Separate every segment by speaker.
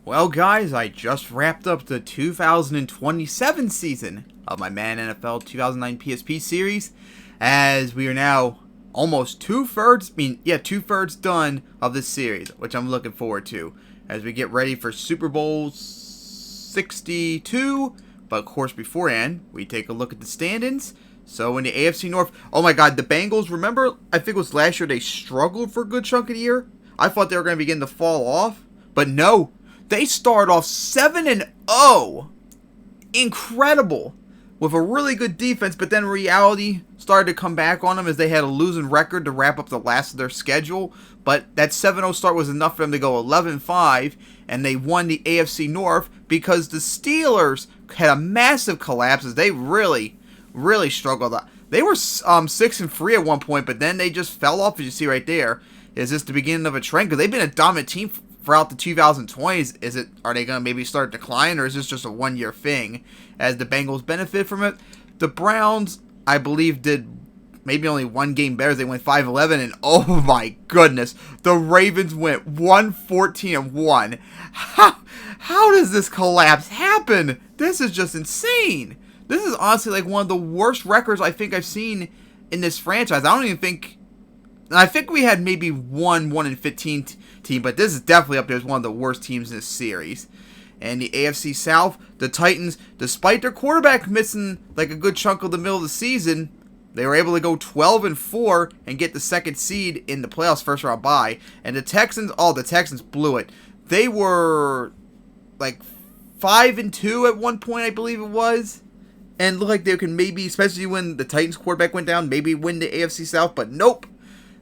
Speaker 1: Well, guys, I just wrapped up the 2027 season of my Madden NFL 2009 PSP series, as we are now almost two-thirds done of this series, which I'm looking forward to as we get ready for Superbowl 62. But of course, beforehand, we take a look at the standings. So in the AFC North, oh my God, the Bengals, remember, I think it was last year, they struggled for a good chunk of the year? I thought they were going to begin to fall off, but no. They start off 7-0. Incredible. With a really good defense, but then reality started to come back on them as they had a losing record to wrap up the last of their schedule. But that 7-0 start was enough for them to go 11-5, and they won the AFC North because the Steelers had a massive collapse as they really struggled. They were 6-3 at one point, but then they just fell off, as you see right there. Is this the beginning of a trend? Because they've been a dominant team throughout the 2020s. Are they going to maybe start decline, or is this just a one-year thing as the Bengals benefit from it? The Browns, I believe, did maybe only one game better. They went 5-11, and oh my goodness, the Ravens went 1-14-1. How does this collapse happen? This is just insane. This is honestly like one of the worst records I think I've seen in this franchise. I think we had maybe 1-15 team, but this is definitely up there as one of the worst teams in this series. And the AFC South, the Titans, despite their quarterback missing like a good chunk of the middle of the season, they were able to go 12-4 and get the second seed in the playoffs, first round bye. And the Texans blew it. They were like 5-2 at one point, I believe it was. And looked like they could maybe, especially when the Titans quarterback went down, maybe win the AFC South, but nope.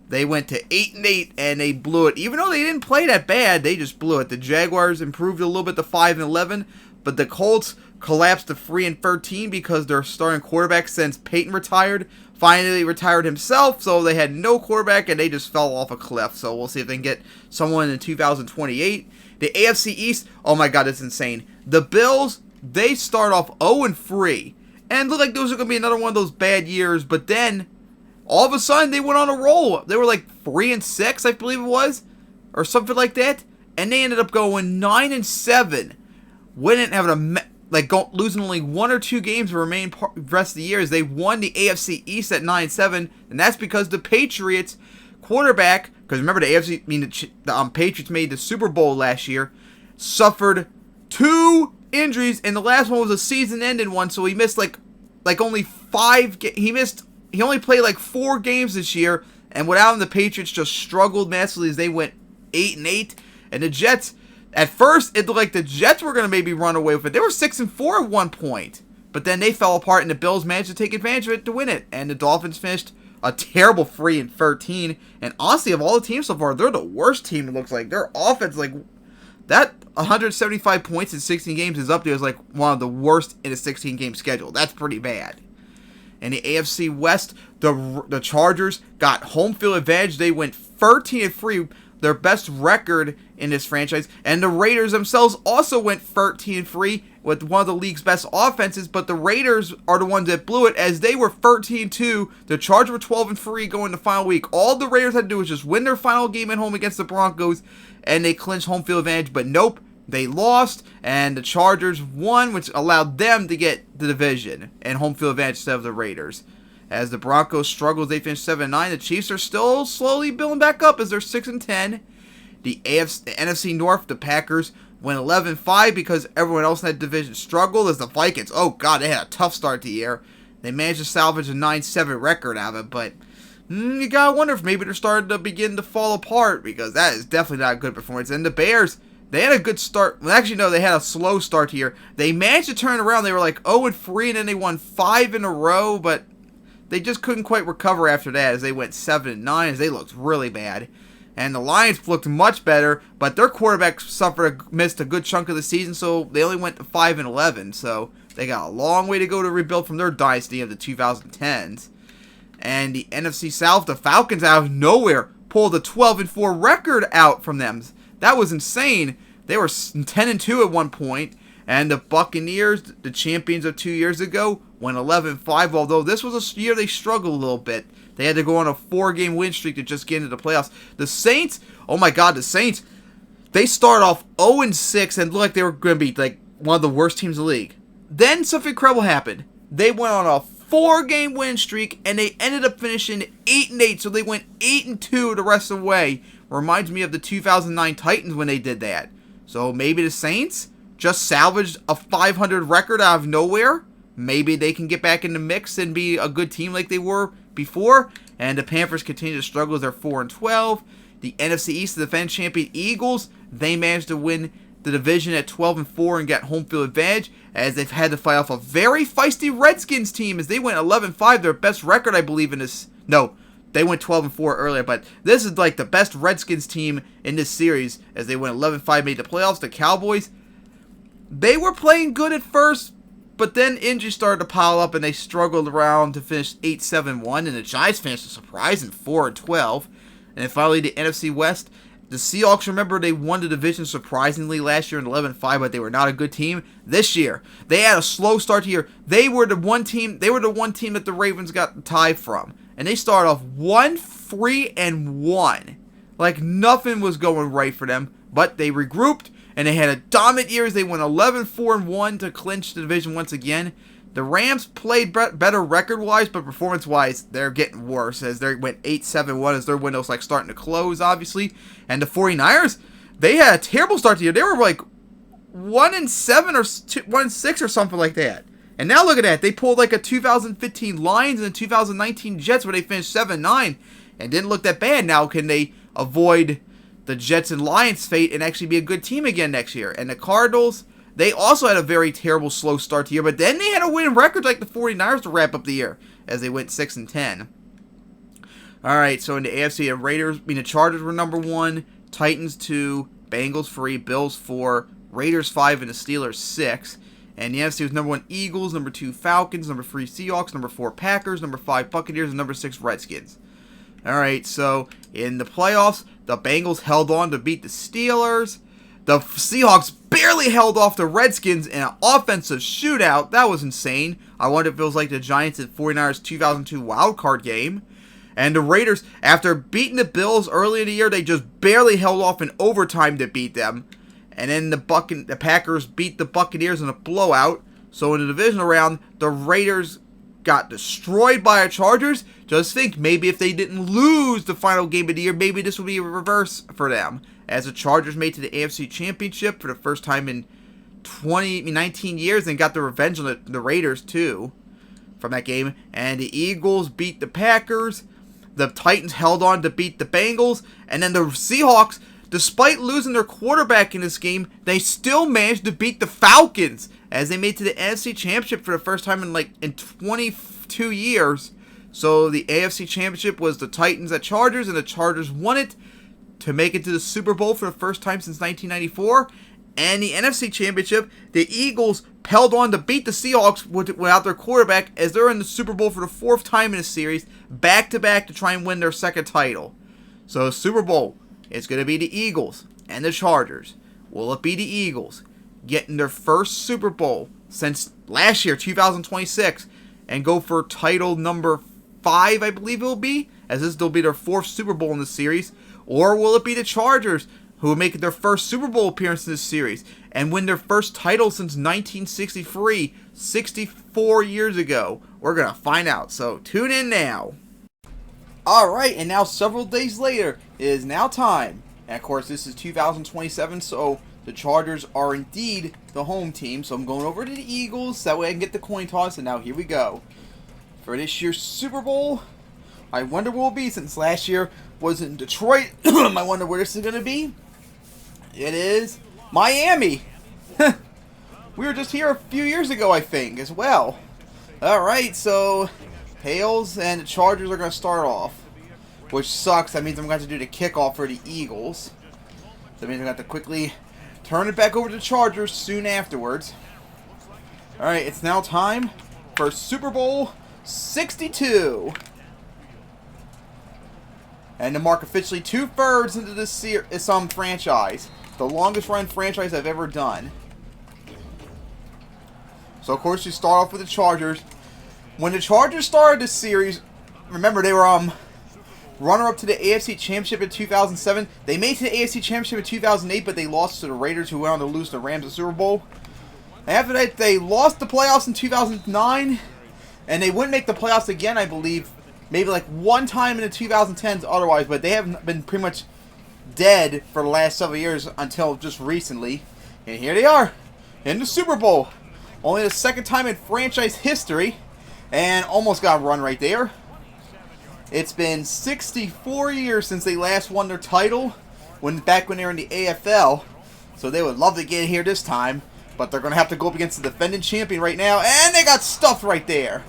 Speaker 1: They went to 8-8 and they blew it. Even though they didn't play that bad, they just blew it. The Jaguars improved a little bit to 5-11, but the Colts collapsed to 3-13 because their starting quarterback, since Peyton retired, finally retired himself. So they had no quarterback and they just fell off a cliff. So we'll see if they can get someone in 2028. The AFC East, oh my God, it's insane. The Bills, they start off 0-3 and look like those are going to be another one of those bad years, but then all of a sudden, they went on a roll. They were like 3-6, I believe it was, or something like that. And they ended up going 9-7, winning, losing only one or two games the rest of the year. As they won the AFC East at 9-7, and that's because the Patriots quarterback, because remember the Patriots made the Super Bowl last year, suffered 2 injuries, and the last one was a season-ending one. So he missed only 5 games. He only played like 4 games this year, and without him, the Patriots just struggled massively as they went 8-8. And the Jets, at first, it looked like the Jets were going to maybe run away with it. They were 6-4 at one point, but then they fell apart, and the Bills managed to take advantage of it to win it. And the Dolphins finished a terrible 3-13. And honestly, of all the teams so far, they're the worst team. It looks like their offense, that 175 points in 16 games is up there as like one of the worst in a 16-game schedule. That's pretty bad. In the AFC West, the Chargers got home field advantage. They went 13-3, their best record in this franchise. And the Raiders themselves also went 13-3 with one of the league's best offenses. But the Raiders are the ones that blew it as they were 13-2. The Chargers were 12-3 going the final week. All the Raiders had to do was just win their final game at home against the Broncos, and they clinched home field advantage. But nope. They lost, and the Chargers won, which allowed them to get the division and home field advantage instead of the Raiders. As the Broncos struggled, they finished 7-9. The Chiefs are still slowly building back up as they're 6-10. The NFC North, the Packers went 11-5 because everyone else in that division struggled. As the Vikings, oh God, they had a tough start to the year. They managed to salvage a 9-7 record out of it, but you gotta wonder if maybe they're starting to begin to fall apart, because that is definitely not a good performance. And the Bears, they had a good start. Well, actually, no, they had a slow start here. They managed to turn around. They were like 0-3, and then they won 5 in a row, but they just couldn't quite recover after that as they went 7-9, as they looked really bad. And the Lions looked much better, but their quarterback missed a good chunk of the season, so they only went to 5-11. So they got a long way to go to rebuild from their dynasty of the 2010s. And the NFC South, the Falcons out of nowhere pulled a 12-4 record out from them. That was insane. They were 10-2 at one point, and the Buccaneers, the champions of 2 years ago, went 11-5, although this was a year they struggled a little bit. They had to go on a 4-game win streak to just get into the playoffs. The Saints, oh my God, the Saints, They started off 0-6 and looked like they were going to be like one of the worst teams in the league. Then something incredible happened. They went on a 4-game win streak and they ended up finishing 8-8, so they went 8-2 the rest of the way. Reminds me of the 2009 Titans when they did that. So maybe the Saints just salvaged a 500 record out of nowhere. Maybe they can get back in the mix and be a good team like they were before. And the Panthers continue to struggle as they're 4-12. The NFC East, the defending champion Eagles, they managed to win the division at 12-4 and get home field advantage, as they've had to fight off a very feisty Redskins team as they went 11-5, their best record, I believe, in this. No, they went 12-4 earlier, but this is like the best Redskins team in this series as they went 11-5, made the playoffs. The Cowboys, they were playing good at first, but then injuries started to pile up and they struggled around to finish 8-7-1, and the Giants finished a surprising 4-12. And then finally, the NFC West. The Seahawks, remember, they won the division surprisingly last year in 11-5, but they were not a good team. This year, they had a slow start to the year. They were the one team that the Ravens got the tie from. And they started off 1-3-1. Like nothing was going right for them. But they regrouped, and they had a dominant year as they went 11-4-1 to clinch the division once again. The Rams played better record-wise, but performance-wise, they're getting worse as they went 8-7-1 as their window's like starting to close, obviously. And the 49ers, they had a terrible start to the year. They were like 1-7 or 1-6 or something like that. And now look at that. They pulled like a 2015 Lions and a 2019 Jets where they finished 7-9 and didn't look that bad. Now can they avoid the Jets and Lions fate and actually be a good team again next year? And the Cardinals, they also had a very terrible slow start to the year, but then they had a winning record like the 49ers to wrap up the year as they went 6-10. Alright, so in the AFC, the Chargers were number 1, Titans 2, Bengals 3, Bills 4, Raiders 5, and the Steelers 6. And the NFC was number 1 Eagles, number 2 Falcons, number 3 Seahawks, number 4 Packers, number 5 Buccaneers, and number 6 Redskins. Alright, so in the playoffs, the Bengals held on to beat the Steelers. The Seahawks barely held off the Redskins in an offensive shootout. That was insane. I wonder if it was like the Giants and 49ers 2002 wildcard game. And the Raiders, after beating the Bills early in the year, they just barely held off in overtime to beat them. And then the Packers beat the Buccaneers in a blowout. So in the divisional round, the Raiders got destroyed by the Chargers. Just think, maybe if they didn't lose the final game of the year, maybe this would be a reverse for them. As the Chargers made to the AFC Championship for the first time in 19 years and got the revenge on the Raiders too from that game. And the Eagles beat the Packers. The Titans held on to beat the Bengals. And then the Seahawks, despite losing their quarterback in this game, they still managed to beat the Falcons as they made to the NFC Championship for the first time in 22 years. So the AFC Championship was the Titans at Chargers, and the Chargers won it to make it to the Super Bowl for the first time since 1994. And the NFC Championship, the Eagles held on to beat the Seahawks without their quarterback as they're in the Super Bowl for the 4th time in the series, back-to-back to try and win their 2nd title. So Super Bowl, it's going to be the Eagles and the Chargers. Will it be the Eagles getting their first Super Bowl since last year, 2026, and go for title number 5, I believe it will be, as this will be their 4th Super Bowl in the series? Or will it be the Chargers who will make their first Super Bowl appearance in this series and win their first title since 1963, 64 years ago? We're going to find out, so tune in now. Alright, and now several days later, it is now time. And of course, this is 2027, so the Chargers are indeed the home team. So I'm going over to the Eagles, that way I can get the coin toss, and now here we go. For this year's Super Bowl, I wonder what it will be since last year was in Detroit. I wonder where this is going to be. It is Miami. We were just here a few years ago, I think, as well. Alright, so Tails and the Chargers are going to start off, which sucks. That means I'm going to have to do the kickoff for the Eagles. That means I'm going to have to quickly turn it back over to the Chargers soon afterwards. Alright, it's now time for Super Bowl 62. And to mark officially 2/3 into this franchise. The longest run franchise I've ever done. So of course you start off with the Chargers. When the Chargers started this series, remember they were runner-up to the AFC Championship in 2007. They made it to the AFC Championship in 2008, but they lost to the Raiders, who went on to lose to the Rams in the Super Bowl. After that, they lost the playoffs in 2009, and they wouldn't make the playoffs again, I believe. Maybe like one time in the 2010s otherwise, but they have been pretty much dead for the last several years until just recently. And here they are in the Super Bowl. Only the second time in franchise history, and almost got run right there. It's been 64 years since they last won their title, back when they were in the AFL. So they would love to get here this time, but they're going to have to go up against the defending champion right now, and they got stuffed right there.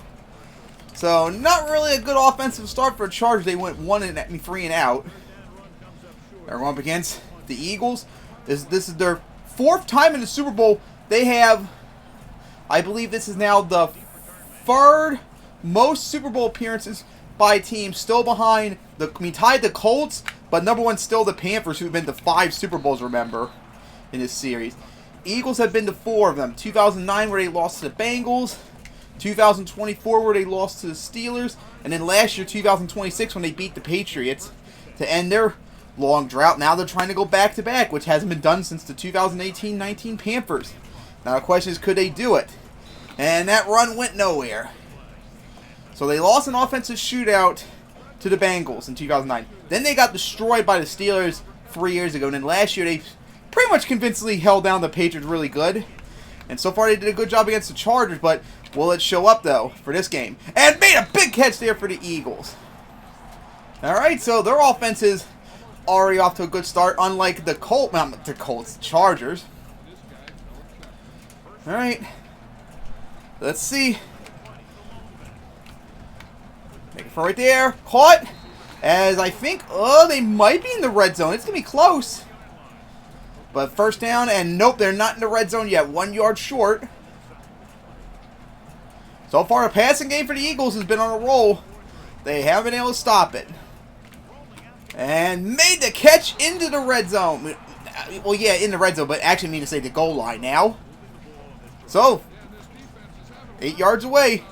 Speaker 1: So not really a good offensive start for the Chargers. They went 1-3 and out. They're going up against the Eagles. This is their fourth time in the Super Bowl. They have, I believe this is now the third most Super Bowl appearances by a team, still behind tied the Colts, but number one still the Panthers, who've been to 5 Super Bowls, remember, in this series. Eagles have been to 4 of them. 2009 where they lost to the Bengals, 2024 where they lost to the Steelers, and then last year 2026 when they beat the Patriots to end their long drought. Now they're trying to go back-to-back, which hasn't been done since the 2018-19 Panthers. Now the question is, could they do it? And that run went nowhere. So they lost an offensive shootout to the Bengals in 2009. Then they got destroyed by the Steelers 3 years ago. And then last year they pretty much convincingly held down the Patriots really good. And so far they did a good job against the Chargers. But will it show up, though, for this game? And made a big catch there for the Eagles. Alright, so their offense is already off to a good start. Unlike the Chargers. Alright. Let's see. Make it for right there. Caught. As I think, they might be in the red zone. It's going to be close. But first down, and nope, they're not in the red zone yet. 1 yard short. So far, the passing game for the Eagles has been on a roll. They haven't been able to stop it. And made the catch into the red zone. Well, yeah, in the red zone, but actually I mean to say the goal line now. So, 8 yards away.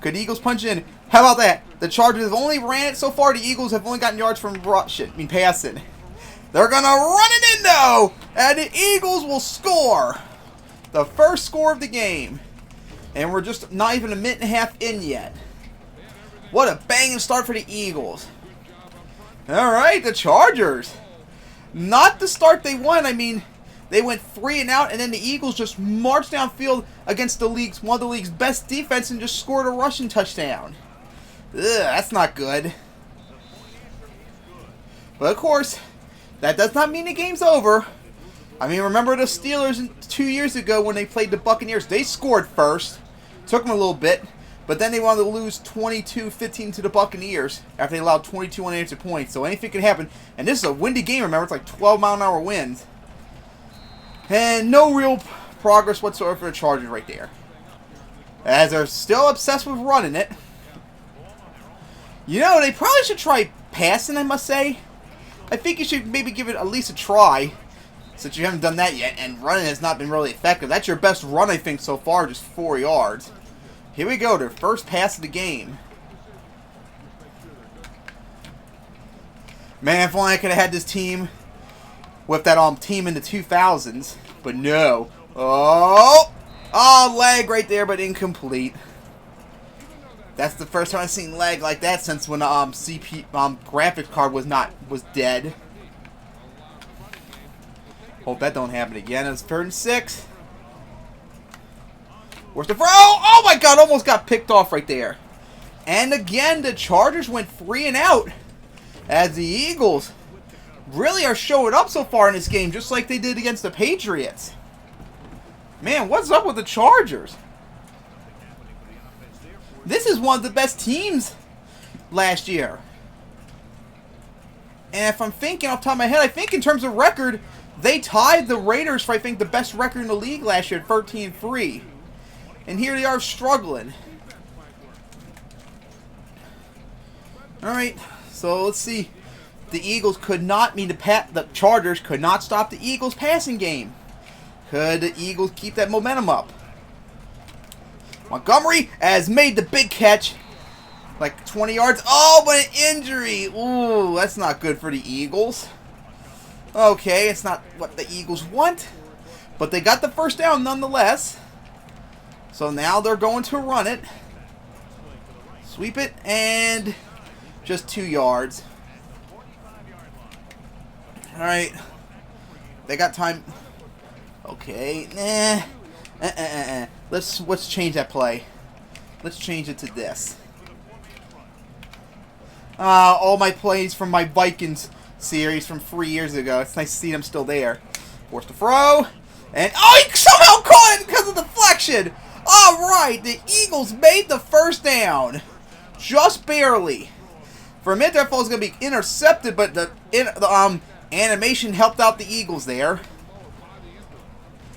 Speaker 1: Could the Eagles punch in? How about that? The Chargers have only ran it so far. The Eagles have only gotten yards from passing. They're going to run it in, though. And the Eagles will score. The first score of the game. And we're just not even a minute and a half in yet. What a banging start for the Eagles. All right, the Chargers. Not the start they won. I mean, they went 3 and out, and then the Eagles just marched downfield against one of the league's best defense and just scored a rushing touchdown. Ugh, that's not good. But of course, that does not mean the game's over. I mean, remember the Steelers 2 years ago when they played the Buccaneers? They scored first. Took them a little bit. But then they wanted to lose 22-15 to the Buccaneers after they allowed 22 unanswered points. So anything can happen. And this is a windy game, remember. It's like 12-mile-an-hour winds. And no real progress whatsoever for the Chargers right there. As they're still obsessed with running it. You know, they probably should try passing, I must say. I think you should maybe give it at least a try, since you haven't done that yet, and running has not been really effective. That's your best run, I think, so far, just 4 yards. Here we go, their first pass of the game. Man, if only I could have had this team with that team in the 2000s, but no. Oh, leg right there, but incomplete. That's the first time I've seen leg like that since when graphics card was dead. Hope that don't happen again. It's 3rd and 6. Where's the throw? Oh my God! Almost got picked off right there. And again, the Chargers went 3 and out, as the Eagles really are showing up so far in this game, just like they did against the Patriots. Man, what's up with the Chargers? This is one of the best teams last year. And if I'm thinking off the top of my head, I think in terms of record, they tied the Raiders for, I think, the best record in the league last year at 13-3. And here they are struggling. Alright, so let's see. The Chargers could not stop the Eagles' passing game. Could the Eagles keep that momentum up? Montgomery has made the big catch. Like 20 yards. Oh, but an injury. Ooh, that's not good for the Eagles. Okay, it's not what the Eagles want. But they got the first down nonetheless. So now they're going to run it. Sweep it, and just 2 yards. Alright. They got time. Okay. Let's change that play. Let's change it to this. All my plays from my Vikings series from 3 years ago. It's nice to see them still there. Force the throw. And, oh, he somehow caught it because of deflection. Alright, the Eagles made the first down. Just barely. For a minute there, I thought it was going to be intercepted, but the animation helped out the Eagles there.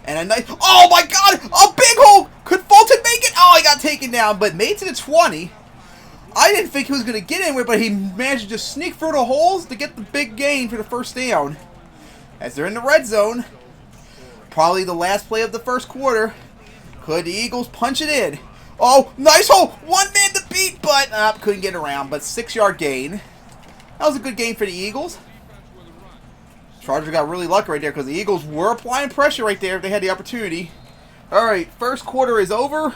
Speaker 1: And a nice, oh my god, a big hole! Could Fulton make it? Oh, he got taken down, but made it to the 20. I didn't think he was going to get anywhere, but he managed to just sneak through the holes to get the big gain for the first down. As they're in the red zone, probably the last play of the first quarter. Could the Eagles punch it in? Oh, nice hole! One man to beat, but couldn't get around. But 6-yard gain. That was a good gain for the Eagles. Chargers got really lucky right there because the Eagles were applying pressure right there if they had the opportunity. Alright, first quarter is over.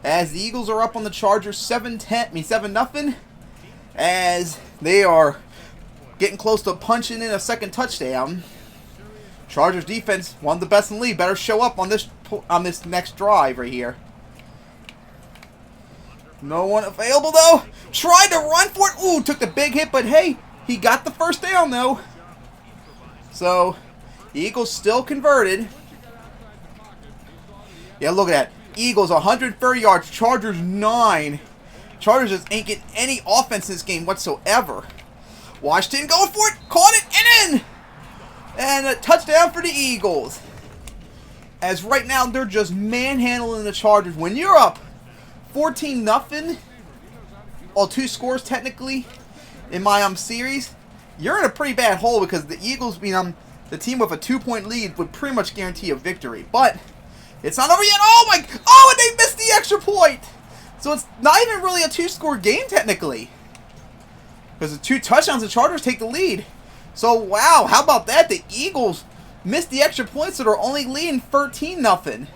Speaker 1: As the Eagles are up on the Chargers 7-0. As they are getting close to punching in a second touchdown. Chargers defense, one of the best in the league, better show up on this next drive right here. No one available though. Tried to run for it. Ooh, took the big hit, but hey, he got the first down though. So, the Eagles still converted. Yeah, look at that. Eagles 130 yards, Chargers 9. Chargers just ain't getting any offense in this game whatsoever. Washington going for it, caught it, and in! And a touchdown for the Eagles. As right now, they're just manhandling the Chargers. When you're up 14-0, well, 2 scores technically, in my series, you're in a pretty bad hole because the Eagles, the team with a 2-point lead would pretty much guarantee a victory. But it's not over yet. Oh my! Oh, and they missed the extra point. So it's not even really a 2-score game technically, because the 2 touchdowns, the Chargers take the lead. So wow, how about that? The Eagles missed the extra point, so they're only leading 13-0.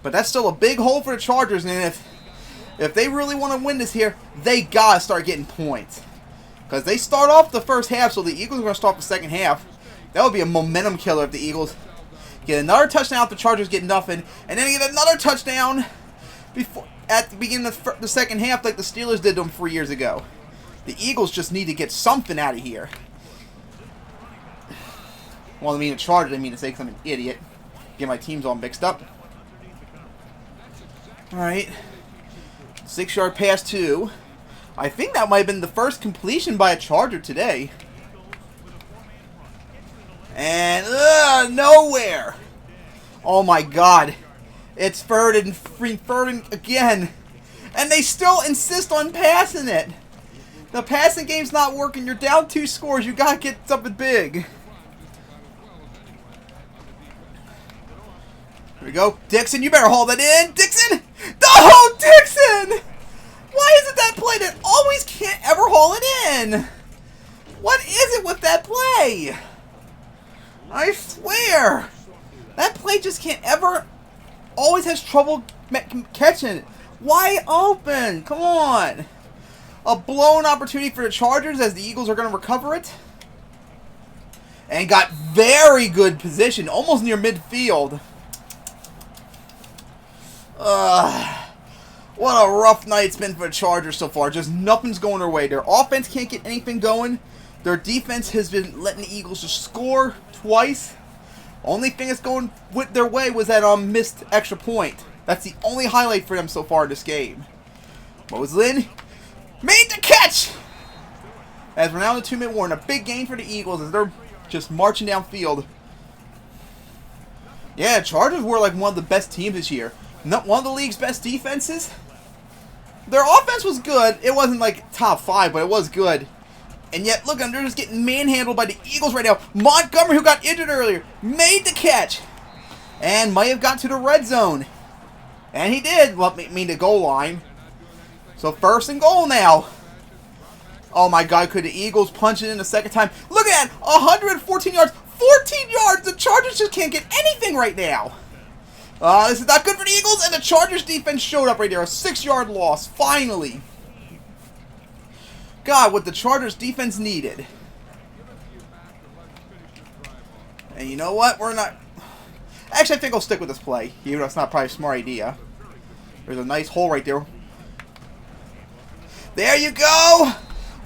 Speaker 1: But that's still a big hole for the Chargers, and if they really want to win this here, they gotta start getting points. Because they start off the first half, so the Eagles are going to start the second half. That would be a momentum killer if the Eagles get another touchdown if the Chargers get nothing, and then get another touchdown at the beginning of the second half like the Steelers did to them 3 years ago. The Eagles just need to get something out of here. Well, I mean the Chargers, I mean to say because I'm an idiot. Get my teams all mixed up. Alright. 6-yard pass to... I think that might have been the first completion by a Charger today. And, nowhere. Oh my god. It's third and again. And they still insist on passing it. The passing game's not working. You're down 2 scores. You gotta get something big. Here we go. Dixon, you better haul that in. Dixon! No, Dixon! Why is it that play that always can't ever haul it in? What is it with that play? I swear. That play just can't ever... Always has trouble catching it. Wide open. Come on. A blown opportunity for the Chargers as the Eagles are going to recover it. And got very good position. Almost near midfield. What a rough night it's been for the Chargers so far. Just nothing's going their way. Their offense can't get anything going. Their defense has been letting the Eagles just score twice. Only thing that's going with their way was that missed extra point. That's the only highlight for them so far in this game. Moslin made the catch! As we're now in the 2-minute warning. A big gain for the Eagles as they're just marching downfield. Yeah, Chargers were like one of the best teams this year. Not one of the league's best defenses. Their offense was good. It wasn't like top 5, but it was good. And yet, look, they're just getting manhandled by the Eagles right now. Montgomery, who got injured earlier, made the catch. And might have got to the red zone. And he did. Well, I mean the goal line. So 1st and goal now. Oh my God, could the Eagles punch it in the second time? Look at that, 114 yards, 14 yards. The Chargers just can't get anything right now. This is not good for the Eagles, and the Chargers defense showed up right there. A 6-yard loss, finally. God, what the Chargers defense needed. And you know what? We're not... Actually, I think I'll stick with this play, even though it's not probably a smart idea. There's a nice hole right there. There you go!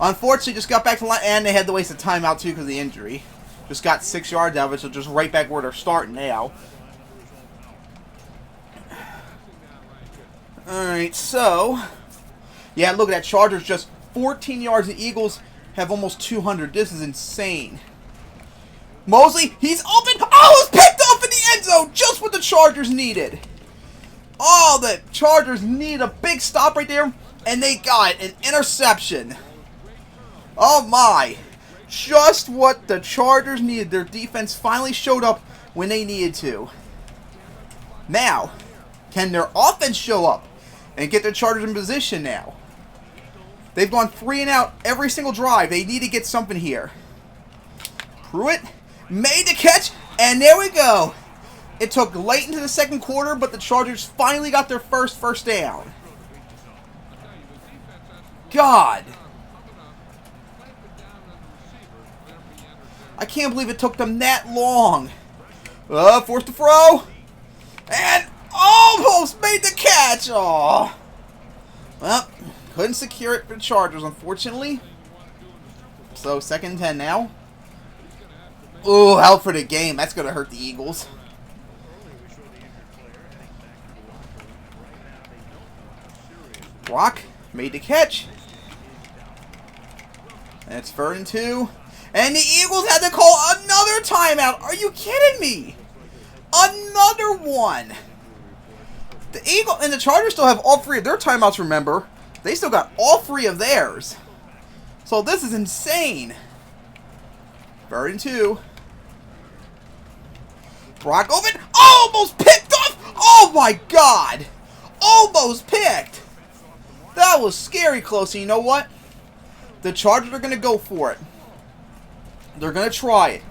Speaker 1: Unfortunately, just got back to line, and they had to waste a timeout too because of the injury. Just got 6 yards out of it, so just right back where they're starting now. Alright, so... Yeah, look at that. Chargers just 14 yards. The Eagles have almost 200. This is insane. Mosley, he's open. Oh, it's picked off in the end zone. Just what the Chargers needed. Oh, the Chargers need a big stop right there. And they got an interception. Oh, my. Just what the Chargers needed. Their defense finally showed up when they needed to. Now, can their offense show up and get the Chargers in position now? They've gone 3 and out every single drive. They need to get something here. Pruitt made the catch, and there we go. It took late into the second quarter, but the Chargers finally got their first down. God. I can't believe it took them that long. Forced to throw. And almost made the catch. Aw. Well, couldn't secure it for the Chargers, unfortunately. So, 2nd and 10 now. Ooh, out for the game. That's going to hurt the Eagles. Brock made the catch. And it's 3rd and 2. And the Eagles had to call another timeout. Are you kidding me? Another one. The Eagles and the Chargers still have all 3 of their timeouts, remember. They still got all 3 of theirs. So this is insane. 3rd and 2. Brock open. Almost picked off. Oh my God. Almost picked. That was scary close. And you know what? The Chargers are going to go for it. They're going to try it.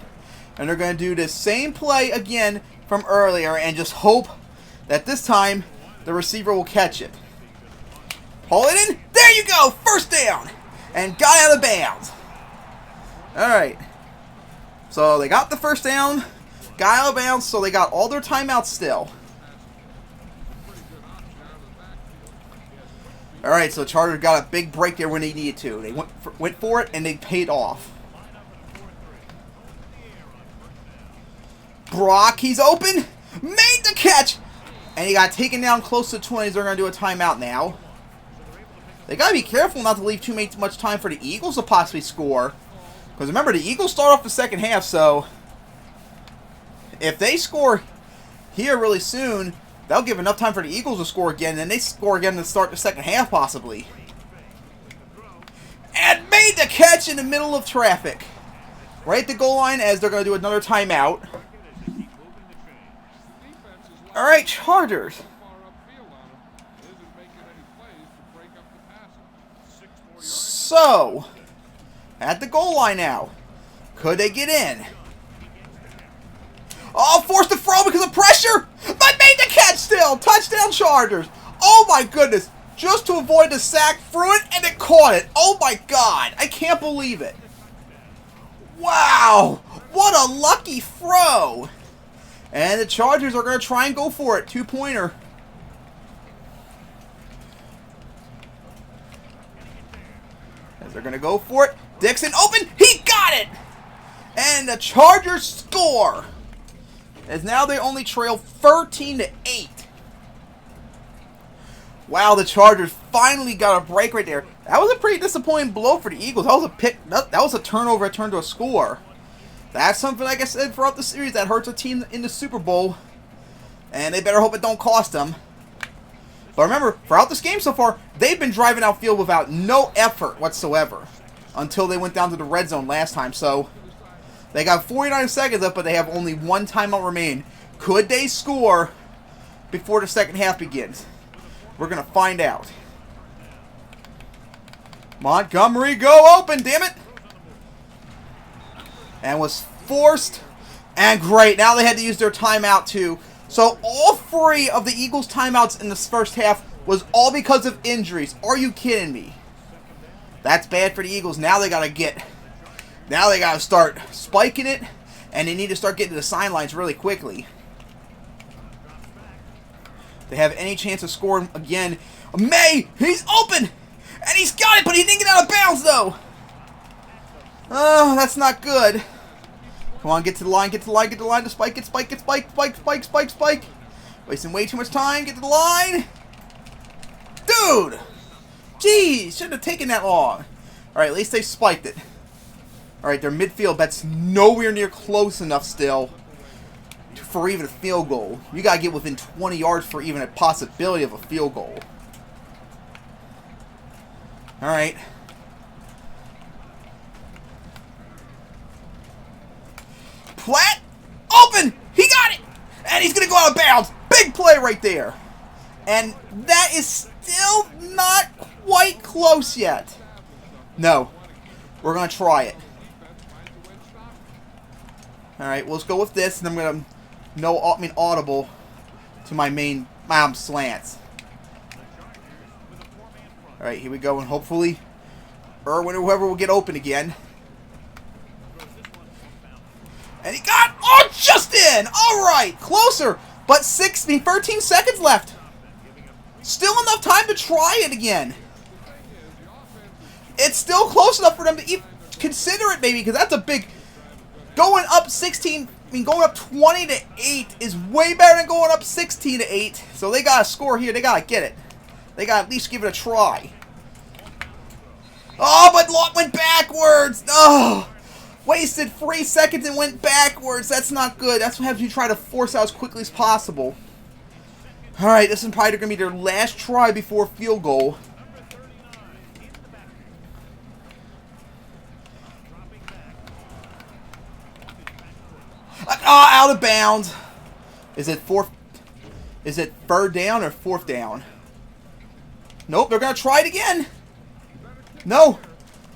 Speaker 1: And they're going to do the same play again from earlier and just hope that this time the receiver will catch it. Pull it in. There you go. 1st down. And got out of bounds. Alright. So they got the 1st down. Got out of bounds. So they got all their timeouts still. Alright, so Chargers got a big break there when they needed to. They went for it and they paid off. Brock, he's open. Made the catch. And he got taken down close to 20. They're going to do a timeout now. They got to be careful not to leave too much time for the Eagles to possibly score. Because remember, the Eagles start off the second half, so if they score here really soon, that'll give enough time for the Eagles to score again, and then they score again to start the second half, possibly. And made the catch in the middle of traffic. Right at the goal line as they're going to do another timeout. Alright, Chargers. So, at the goal line now. Could they get in? Oh, forced to throw because of pressure. But made the catch still. Touchdown Chargers. Oh my goodness. Just to avoid the sack, threw it and it caught it. Oh my God. I can't believe it. Wow. What a lucky throw. And the Chargers are going to try and go for it. 2-pointer. As they're going to go for it. Dixon open. He got it. And the Chargers score. As now they only trail 13-8. Wow, the Chargers finally got a break right there. That was a pretty disappointing blow for the Eagles. That was a pick. That was a turnover that turned to a score. That's something, like I said, throughout the series that hurts a team in the Super Bowl. And they better hope it don't cost them. But remember, throughout this game so far, they've been driving outfield without no effort whatsoever. Until they went down to the red zone last time. So, they got 49 seconds up, but they have only 1 timeout remaining. Could they score before the second half begins? We're going to find out. Montgomery, go open, damn it. And was forced. And great, now they had to use their timeout too. So all 3 of the Eagles' timeouts in this first half was all because of injuries. Are you kidding me? That's bad for the Eagles. Now they gotta start spiking it, and they need to start getting to the sidelines really quickly. They have any chance of scoring again. May, he's open, and he's got it, but he didn't get out of bounds though. Oh, that's not good. Come on, get to the line, get to the line, get to the line, to spike it, spike it, spike, spike, spike, spike, spike. Wasting way too much time, get to the line. Dude! Jeez, shouldn't have taken that long. Alright, at least they spiked it. Alright, their midfield, that's nowhere near close enough still for even a field goal. You gotta get within 20 yards for even a possibility of a field goal. Alright. Platt, open! He got it! And he's going to go out of bounds. Big play right there. And that is still not quite close yet. No. We're going to try it. Alright, well, let's go with this. And I'm going to audible to my main slants. Alright, here we go. And hopefully Irwin or whoever will get open again. And he got, oh, just in! Alright, closer. But 13 seconds left. Still enough time to try it again. It's still close enough for them to even consider it, maybe, because that's a big... Going up 20 to 8 is way better than going up 16 to 8. So they got to score here. They got to get it. They got to at least give it a try. Oh, but Lott went backwards. Oh. Wasted 3 seconds and went backwards. That's not good. That's what happens when you try to force out as quickly as possible. Alright, this is probably going to be their last try before field goal. Out of bounds. Is it third down or fourth down? Nope, they're going to try it again. No,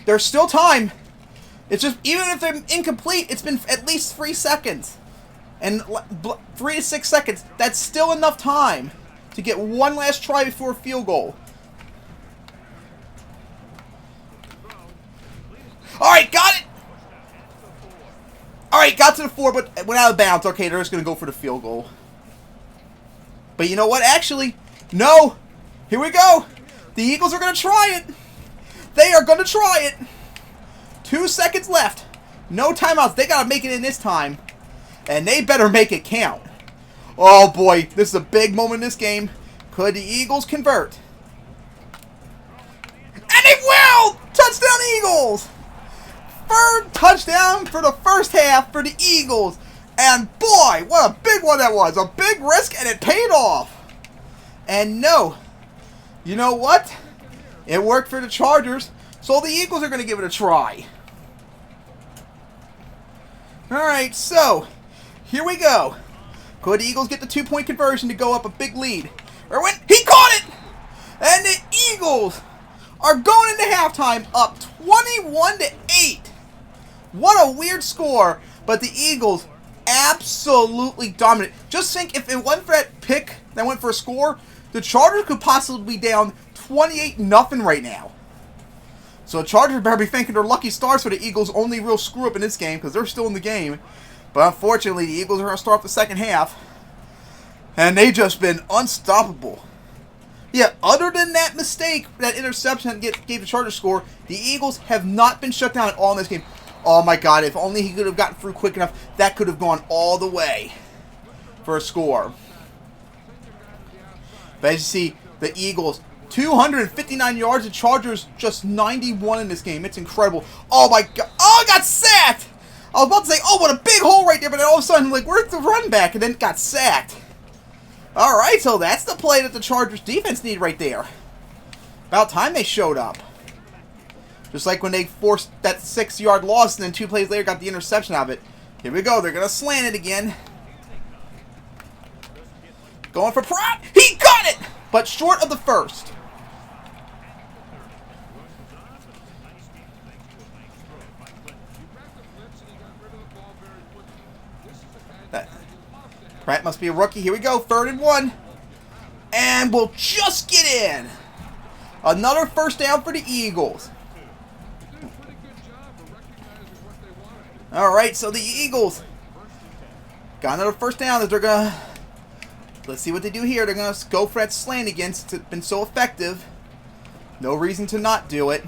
Speaker 1: there's still time. It's just, even if they're incomplete, it's been at least 3 seconds. And 3 to 6 seconds, that's still enough time to get one last try before a field goal. Alright, got it! Alright, got to the 4, but went out of bounds. Okay, they're just going to go for the field goal. But you know what? Actually, no! Here we go! The Eagles are going to try it! They are going to try it! 2 seconds left. No timeouts. They got to make it in this time. And they better make it count. Oh, boy. This is a big moment in this game. Could the Eagles convert? And they will! Touchdown, Eagles! Third touchdown for the first half for the Eagles. And, boy, what a big one that was. A big risk, and it paid off. And, no. You know what? It worked for the Chargers. So the Eagles are going to give it a try. Alright, so, here we go. Could the Eagles get the 2-point conversion to go up a big lead? Irwin, he caught it! And the Eagles are going into halftime up 21 to 8. What a weird score, but the Eagles absolutely dominant. Just think, if it wasn't for that pick that went for a score, the Chargers could possibly be down 28-0 right now. So the Chargers better be thanking their lucky stars for the Eagles' only real screw-up in this game, because they're still in the game. But unfortunately, the Eagles are going to start the second half. And they've just been unstoppable. Yeah, other than that mistake, that interception that gave the Chargers score, the Eagles have not been shut down at all in this game. Oh my God, if only he could have gotten through quick enough, that could have gone all the way for a score. But as you see, the Eagles, 259 yards, the Chargers just 91 in this game. It's incredible. Oh my God. Oh, I got sacked! I was about to say, oh, what a big hole right there, but then all of a sudden, like, where's the run back? And then it got sacked. Alright, so that's the play that the Chargers defense needed right there. About time they showed up. Just like when they forced that 6-yard loss and then 2 plays later got the interception out of it. Here we go. They're going to slant it again. Going for Pratt. He got it! But short of the first. Pratt must be a rookie. Here we go. 3rd and 1. And we'll just get in. Another first down for the Eagles. Alright, so the Eagles got another first down that they're going to... Let's see what they do here. They're going to go for that slant again since it's been so effective. No reason to not do it.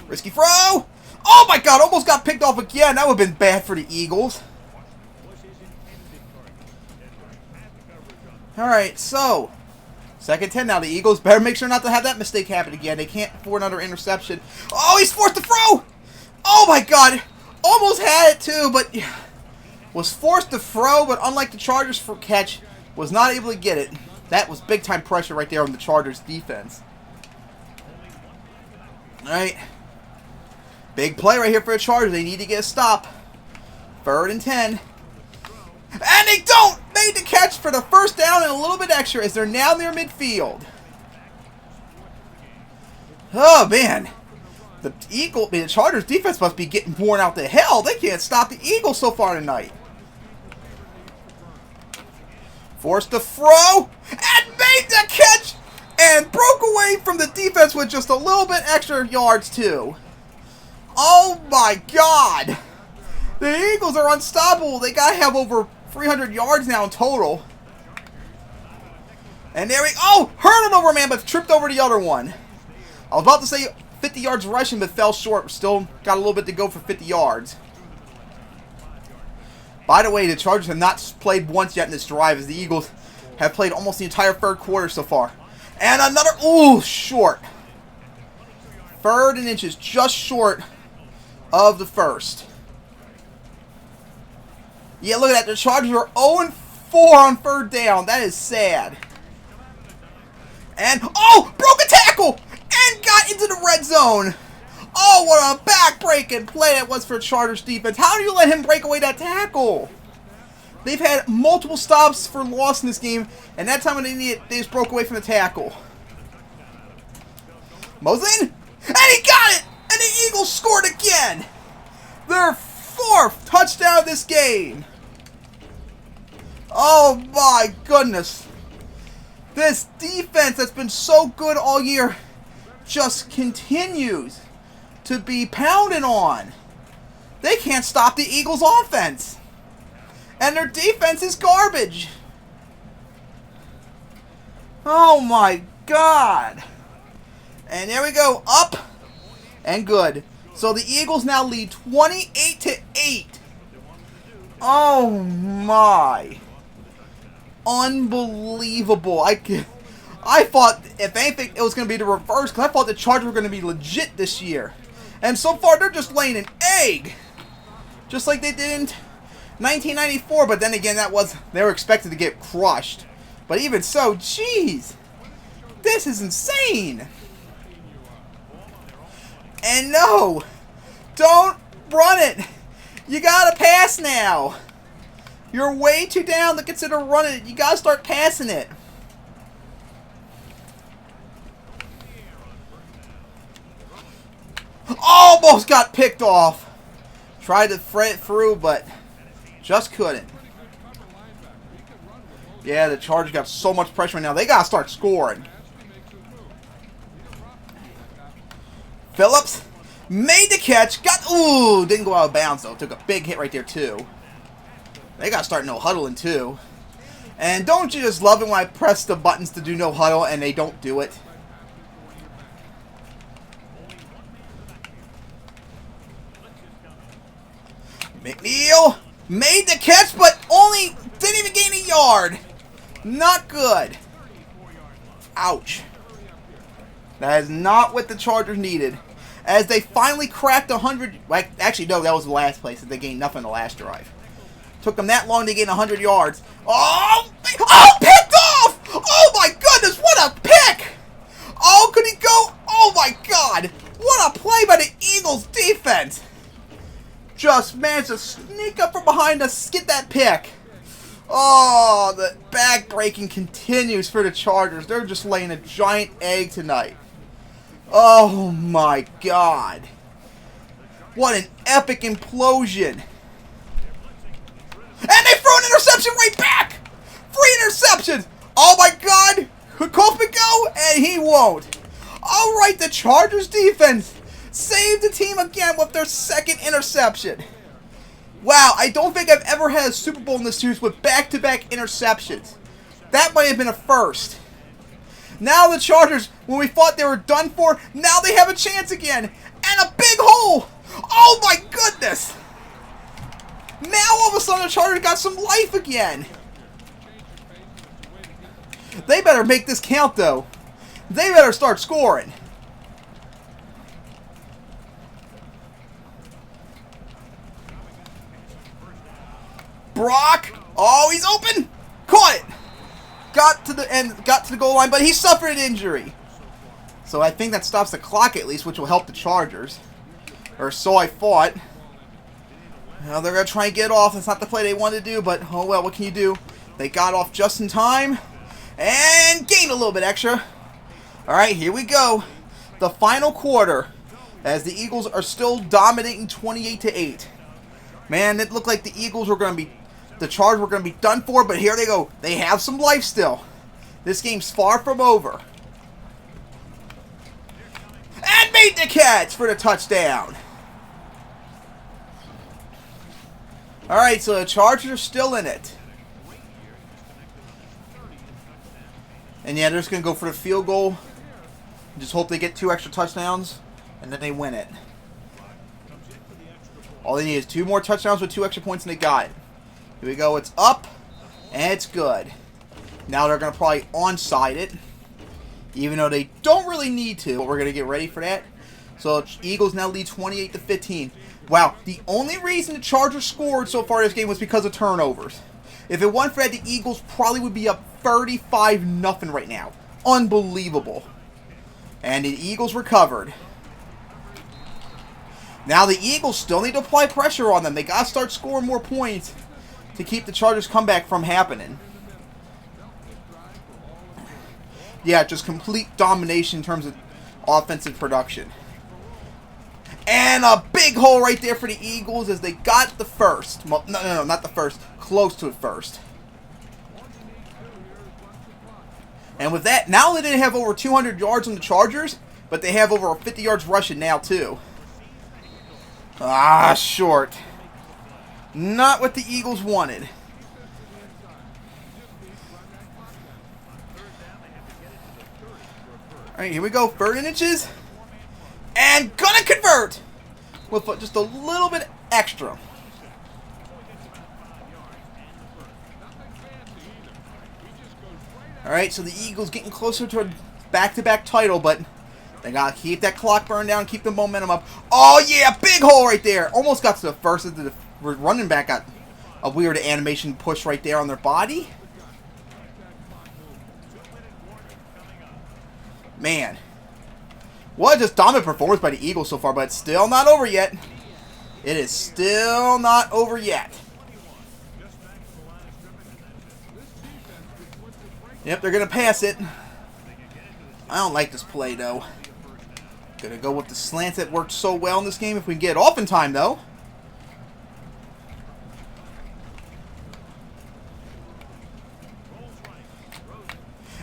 Speaker 1: Risky throw! Oh my god, almost got picked off again. That would have been bad for the Eagles. Alright, so 2nd and 10 now. The Eagles better make sure not to have that mistake happen again. They can't afford another interception. Oh, he's forced to throw! Oh my god! Almost had it too, but was forced to throw, but unlike the Chargers for catch, was not able to get it. That was big time pressure right there on the Chargers defense. Alright. Big play right here for the Chargers. They need to get a stop. 3rd and 10. And they don't! Made the catch for the first down and a little bit extra as they're now near midfield. Oh, man. The Chargers defense must be getting worn out to hell. They can't stop the Eagles so far tonight. Forced to throw. And made the catch! And broke away from the defense with just a little bit extra yards, too. Oh, my God. The Eagles are unstoppable. They got to have over 300 yards now in total. And there we go. Oh, hurdled over a man, but tripped over the other one. I was about to say 50 yards rushing, but fell short. Still got a little bit to go for 50 yards. By the way, the Chargers have not played once yet in this drive, as the Eagles have played almost the entire 3rd quarter so far. And another, ooh, short. 3rd and inches, just short of the 1st. Yeah, look at that. The Chargers are 0-4 on 3rd down. That is sad. And, oh, broke a tackle and got into the red zone. Oh, what a back-breaking play that was for Chargers defense. How do you let him break away that tackle? They've had multiple stops for loss in this game, and that time when they needed it, they just broke away from the tackle. Mosley, and he got it! And the Eagles scored again! Their 4th touchdown of this game. Oh my goodness. This defense that's been so good all year just continues to be pounded on. They can't stop the Eagles' offense. And their defense is garbage. Oh my God. And there we go. Up and good. So the Eagles now lead 28-8. Oh my. Unbelievable. I thought, if anything, it was going to be the reverse, because I thought the Chargers were going to be legit this year. And so far, they're just laying an egg. Just like they did in 1994. But then again, they were expected to get crushed. But even so, jeez. This is insane. And no, don't run it. You gotta pass now. You're way too down to consider running it. You gotta start passing it. Almost got picked off. Tried to thread it through, but just couldn't. Yeah, the Chargers got so much pressure right now. They gotta start scoring. Phillips made the catch. Didn't go out of bounds though. Took a big hit right there too. They got to start no huddling too. And don't you just love it when I press the buttons to do no huddle and they don't do it? McNeil made the catch, but only didn't even gain a yard. Not good. Ouch. That is not what the Chargers needed. As they finally cracked 100... Actually, no, that was the last place. They gained nothing the last drive. Took them that long to gain 100 yards. Oh, picked off! Oh, my goodness, what a pick! Oh, could he go? Oh, my God. What a play by the Eagles defense. Just managed to sneak up from behind to get that pick. Oh, the back-breaking continues for the Chargers. They're just laying a giant egg tonight. Oh my God. What an epic implosion. And they throw an interception right back! 3 interceptions! Oh my god! Could Kaufman go? And he won't. Alright, the Chargers defense saved the team again with their 2nd interception. Wow, I don't think I've ever had a Super Bowl in this series with back-to-back interceptions. That might have been a first. Now the Chargers, when we thought they were done for, now they have a chance again. And a big hole! Oh my goodness! Now all of a sudden the Chargers got some life again. They better make this count though. They better start scoring. Brock! Oh, he's open! Caught it! Got to the end, got to the goal line, but he suffered an injury. So I think that stops the clock at least, which will help the Chargers. Or so I thought. Well, they're going to try and get off. That's not the play they wanted to do, but oh well, what can you do? They got off just in time. And gained a little bit extra. Alright, here we go. The final quarter. As the Eagles are still dominating 28-8. Man, it looked like the Eagles were going to be... The Chargers were going to be done for, but here they go. They have some life still. This game's far from over. And made the catch for the touchdown. Alright, so the Chargers are still in it. And yeah, they're just going to go for the field goal. Just hope they get 2 extra touchdowns. And then they win it. All they need is 2 more touchdowns with 2 extra points, and they got it. Here we go. It's up. And it's good. Now they're going to probably onside it. Even though they don't really need to. But we're going to get ready for that. So Eagles now lead 28-15. Wow. The only reason the Chargers scored so far this game was because of turnovers. If it wasn't for that, the Eagles probably would be up 35-0 right now. Unbelievable. And the Eagles recovered. Now the Eagles still need to apply pressure on them. They got to start scoring more points to keep the Chargers' comeback from happening. Yeah, just complete domination in terms of offensive production. And a big hole right there for the Eagles as they got the first. Well, no, not the first. Close to the first. And with that, not only did they have over 200 yards on the Chargers, but they have over 50 yards rushing now, too. Ah, short. Not what the Eagles wanted. Alright, here we go. 3rd and inches. And gonna convert with just a little bit extra. Alright, so the Eagles getting closer to a back-to-back title, but they gotta keep that clock burned down, keep the momentum up. Oh yeah, big hole right there. Almost got to the first. The running back got a weird animation push right there on their body. Man. What a just dominant performance by the Eagles so far, but it's still not over yet. It is still not over yet. Yep, they're going to pass it. I don't like this play, though. Going to go with the slants that worked so well in this game. If we can get it off in time, though.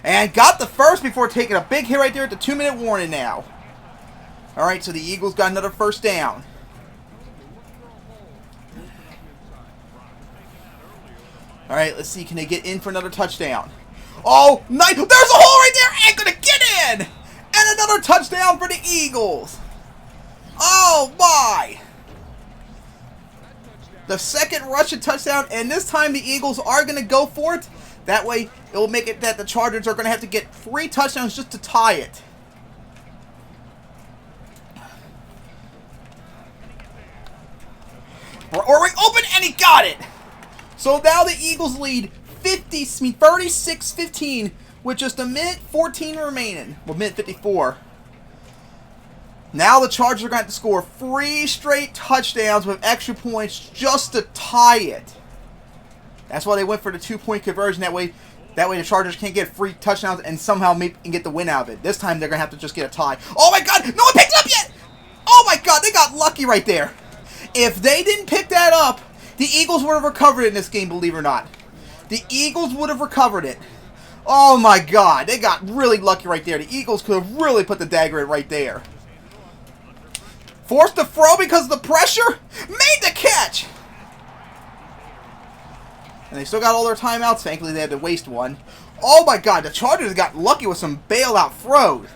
Speaker 1: And got the first before taking a big hit right there at the 2-minute warning now. Alright, so the Eagles got another first down. Alright, let's see. Can they get in for another touchdown? Oh, nice. There's a hole right there. Ain't gonna get in. And another touchdown for the Eagles. Oh, my. The second rushing touchdown. And this time the Eagles are going to go for it. That way, it will make it that the Chargers are going to have to get 3 touchdowns just to tie it. Orwing open, and he got it. So now the Eagles lead 36-15 with just a minute 14 remaining. Well, minute 54. Now the Chargers are going to have to score 3 straight touchdowns with extra points just to tie it. That's why they went for the 2-point conversion. That way the Chargers can't get 3 touchdowns and somehow maybe get the win out of it. This time they're going to have to just get a tie. Oh my God! No one picked it up yet! Oh my God! They got lucky right there. If they didn't pick that up, The Eagles would have recovered it in this game, believe it or not. The Eagles would have recovered it. Oh my God, they got really lucky right there. The Eagles could have really put the dagger in right there. Forced to throw because of the pressure. Made the catch. And they still got all their timeouts. Thankfully, they had to waste one. Oh my God, the Chargers got lucky with some bailout throws.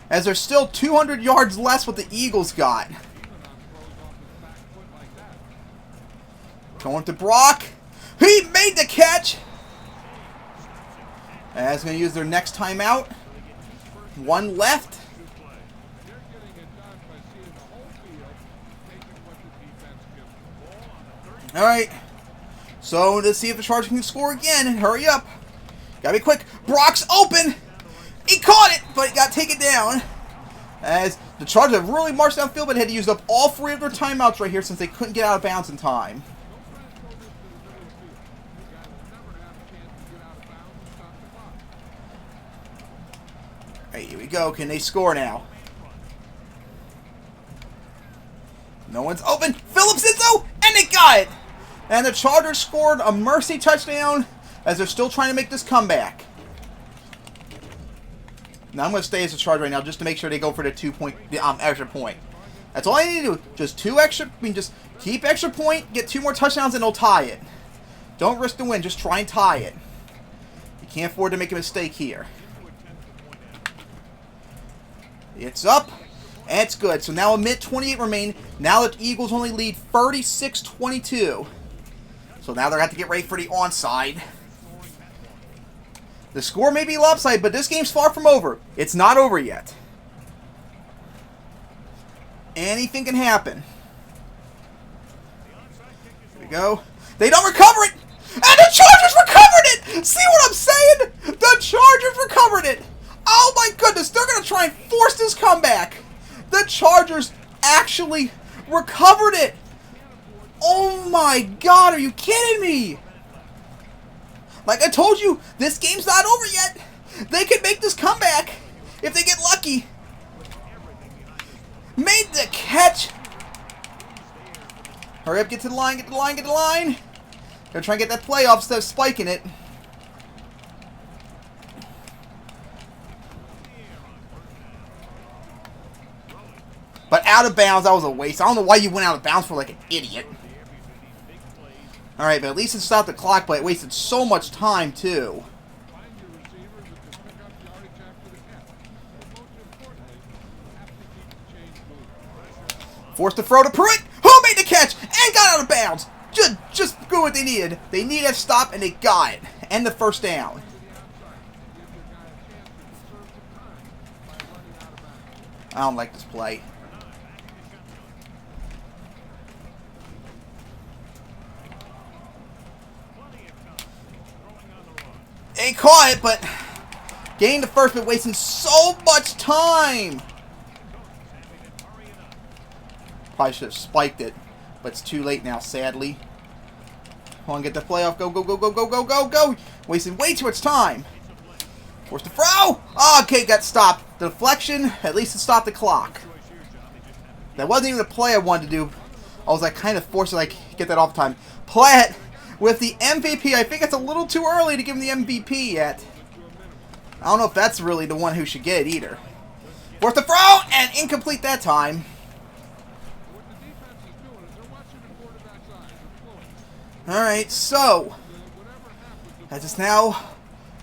Speaker 1: As there's still 200 yards less what the Eagles got. Going to Brock. He made the catch. As going to use their next timeout. One left. Alright. So, let's see if the Chargers can score again. Hurry up. Gotta be quick. Brock's open. He caught it, but he got taken down. As the Chargers have really marched downfield, but had to use up all 3 of their timeouts right here since they couldn't get out of bounds in time. Alright, here we go. Can they score now? No one's open. Phillips is though, and they got it. And the Chargers scored a mercy touchdown as they're still trying to make this comeback. Now I'm going to stay as a Charger right now just to make sure they go for the 2-point extra point. That's all I need to do. Just just keep extra point, get 2 more touchdowns, and they'll tie it. Don't risk the win. Just try and tie it. You can't afford to make a mistake here. It's up. And it's good. So now a minute 28 remain. Now the Eagles only lead 36-22. So now they're going to have to get ready for the onside. The score may be lopsided, but this game's far from over. It's not over yet. Anything can happen. Here we go. They don't recover it! And the Chargers recovered it! See what I'm saying? The Chargers recovered it! Oh my goodness, they're going to try and force this comeback. The Chargers actually recovered it. Oh my God, are you kidding me? Like I told you, this game's not over yet. They can make this comeback if they get lucky. Made the catch. Hurry up, get to the line, get to the line, get to the line. Gonna try and get that playoff instead of spiking it. But out of bounds, that was a waste. I don't know why you went out of bounds for like an idiot. Alright, but at least it stopped the clock, but it wasted so much time, too. Forced to throw to Pruitt, who made the catch and got out of bounds. Just good what they needed. They needed a stop, and they got it. And the first down. I don't like this play. They caught it, but gained the first, but wasting so much time. Probably should have spiked it, but it's too late now, sadly. Come on, get the playoff. Go, go, go, go, go, go, go, go. Wasting way too much time. Forced to throw. Oh, okay, got stopped. The deflection, at least it stopped the clock. That wasn't even the play I wanted to do. I was like kind of forced to like get that off time. Platt with the MVP. I think it's a little too early to give him the MVP yet. I don't know if that's really the one who should get it either. Forced to throw and incomplete that time. Alright, so as it's now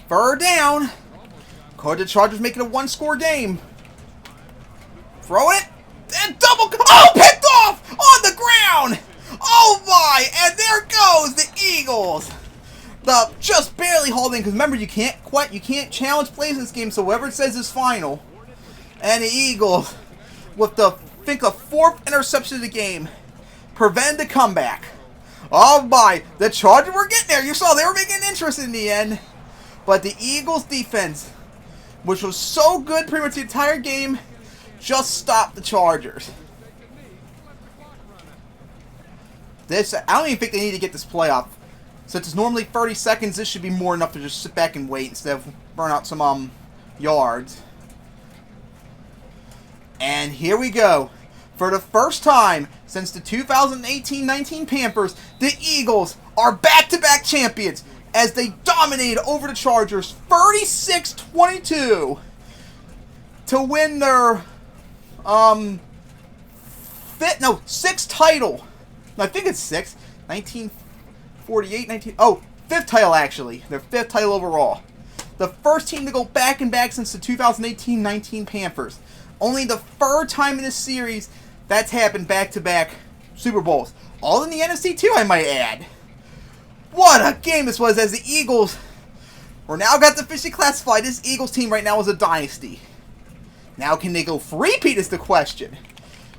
Speaker 1: third down. According to the Chargers making a 1-score game. Throw it. And double. Oh, picked off on the ground. Oh my. And there goes the Eagles. The just barely holding. Because remember, you can't challenge plays in this game. So whoever it says is final. And the Eagles, with the, I think, the 4th interception of the game, prevent the comeback. Oh my. The Chargers were getting there. You saw they were making interest in the end. But the Eagles defense, which was so good pretty much the entire game, just stopped the Chargers. I don't even think they need to get this playoff. Since it's normally 30 seconds, this should be more enough to just sit back and wait instead of burn out some yards. And here we go. For the first time since the 2018-19 Panthers, the Eagles are back-to-back champions as they dominated over the Chargers 36-22 to win their sixth title. I think it's sixth. 1948, fifth title actually. Their fifth title overall. The first team to go back-and-back since the 2018-19 Panthers. Only the third time in this series that's happened back-to-back Super Bowls. All in the NFC too, I might add. What a game this was as the Eagles were now got officially classified. This Eagles team right now is a dynasty. Now can they go three-peat is the question.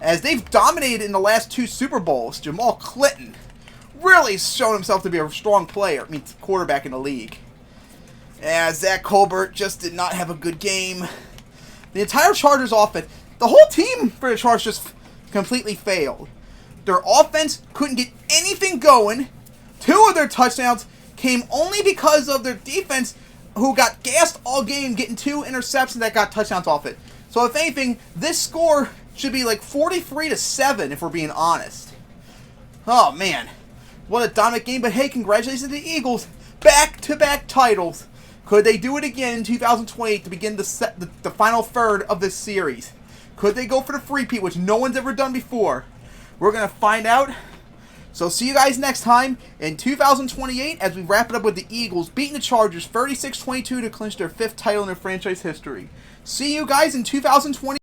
Speaker 1: As they've dominated in the last two Super Bowls, Jamal Clinton really shown himself to be a strong player. Quarterback in the league. As Zach Colbert just did not have a good game. The entire Chargers offense, the whole team for the Chargers just completely failed. Their offense couldn't get anything going. Two of their touchdowns came only because of their defense, who got gassed all game, getting two interceptions that got touchdowns off it. So if anything, this score should be like 43-7 if we're being honest. Oh man, what a dominant game! But hey, congratulations to the Eagles, back-to-back titles. Could they do it again in 2028 to begin the final third of this series? Could they go for the three-peat, which no one's ever done before? We're gonna find out. So see you guys next time in 2028 as we wrap it up with the Eagles beating the Chargers 36-22 to clinch their fifth title in their franchise history. See you guys in 2020.